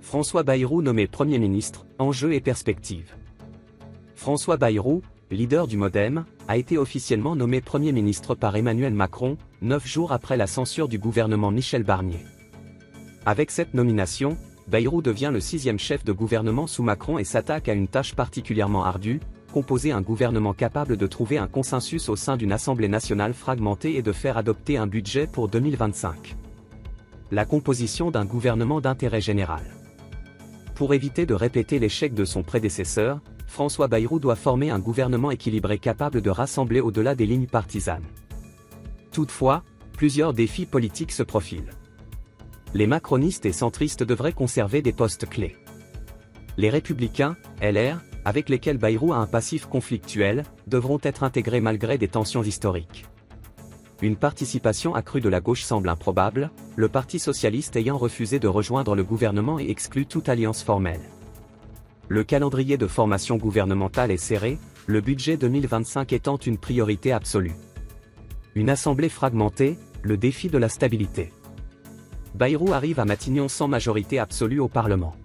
François Bayrou nommé Premier ministre, enjeux et perspectives. François Bayrou, leader du MoDem, a été officiellement nommé Premier ministre par Emmanuel Macron, 9 jours après la censure du gouvernement Michel Barnier. Avec cette nomination, Bayrou devient le 6e chef de gouvernement sous Macron et s'attaque à une tâche particulièrement ardue, composer un gouvernement capable de trouver un consensus au sein d'une Assemblée nationale fragmentée et de faire adopter un budget pour 2025. La composition d'un gouvernement d'intérêt général. Pour éviter de répéter l'échec de son prédécesseur, François Bayrou doit former un gouvernement équilibré capable de rassembler au-delà des lignes partisanes. Toutefois, plusieurs défis politiques se profilent. Les macronistes et centristes devraient conserver des postes clés. Les républicains, LR, avec lesquels Bayrou a un passif conflictuel, devront être intégrés malgré des tensions historiques. Une participation accrue de la gauche semble improbable, le Parti socialiste ayant refusé de rejoindre le gouvernement et exclu toute alliance formelle. Le calendrier de formation gouvernementale est serré, le budget 2025 étant une priorité absolue. Une assemblée fragmentée, le défi de la stabilité. Bayrou arrive à Matignon sans majorité absolue au Parlement.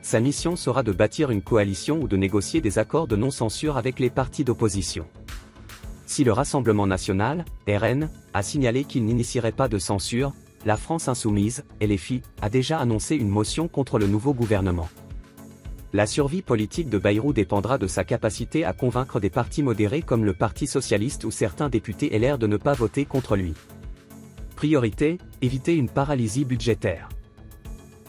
Sa mission sera de bâtir une coalition ou de négocier des accords de non-censure avec les partis d'opposition. Si le Rassemblement national, RN, a signalé qu'il n'initierait pas de censure, la France insoumise, LFI, a déjà annoncé une motion contre le nouveau gouvernement. La survie politique de Bayrou dépendra de sa capacité à convaincre des partis modérés comme le Parti socialiste ou certains députés LR de ne pas voter contre lui. Priorité, éviter une paralysie budgétaire.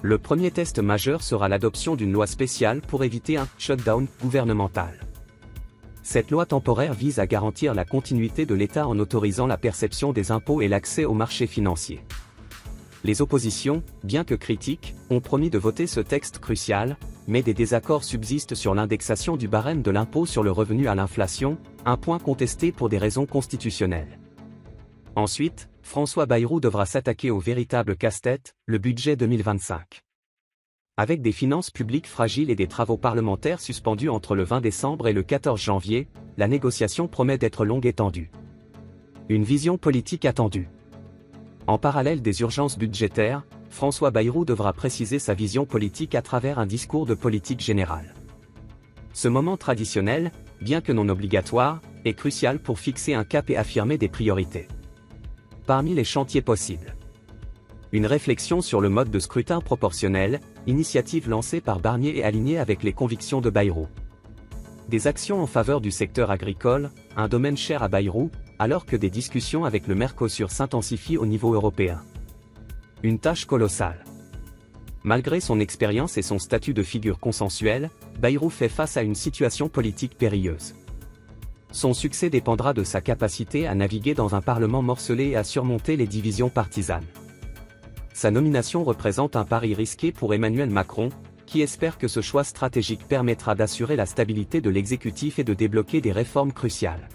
Le premier test majeur sera l'adoption d'une loi spéciale pour éviter un « shutdown » gouvernemental. Cette loi temporaire vise à garantir la continuité de l'État en autorisant la perception des impôts et l'accès aux marchés financiers. Les oppositions, bien que critiques, ont promis de voter ce texte crucial, mais des désaccords subsistent sur l'indexation du barème de l'impôt sur le revenu à l'inflation, un point contesté pour des raisons constitutionnelles. Ensuite, François Bayrou devra s'attaquer au véritable casse-tête, le budget 2025. Avec des finances publiques fragiles et des travaux parlementaires suspendus entre le 20 décembre et le 14 janvier, la négociation promet d'être longue et tendue. Une vision politique attendue. En parallèle des urgences budgétaires, François Bayrou devra préciser sa vision politique à travers un discours de politique générale. Ce moment traditionnel, bien que non obligatoire, est crucial pour fixer un cap et affirmer des priorités. Parmi les chantiers possibles. Une réflexion sur le mode de scrutin proportionnel, initiative lancée par Barnier et alignée avec les convictions de Bayrou. Des actions en faveur du secteur agricole, un domaine cher à Bayrou, alors que des discussions avec le Mercosur s'intensifient au niveau européen. Une tâche colossale. Malgré son expérience et son statut de figure consensuelle, Bayrou fait face à une situation politique périlleuse. Son succès dépendra de sa capacité à naviguer dans un parlement morcelé et à surmonter les divisions partisanes. Sa nomination représente un pari risqué pour Emmanuel Macron, qui espère que ce choix stratégique permettra d'assurer la stabilité de l'exécutif et de débloquer des réformes cruciales.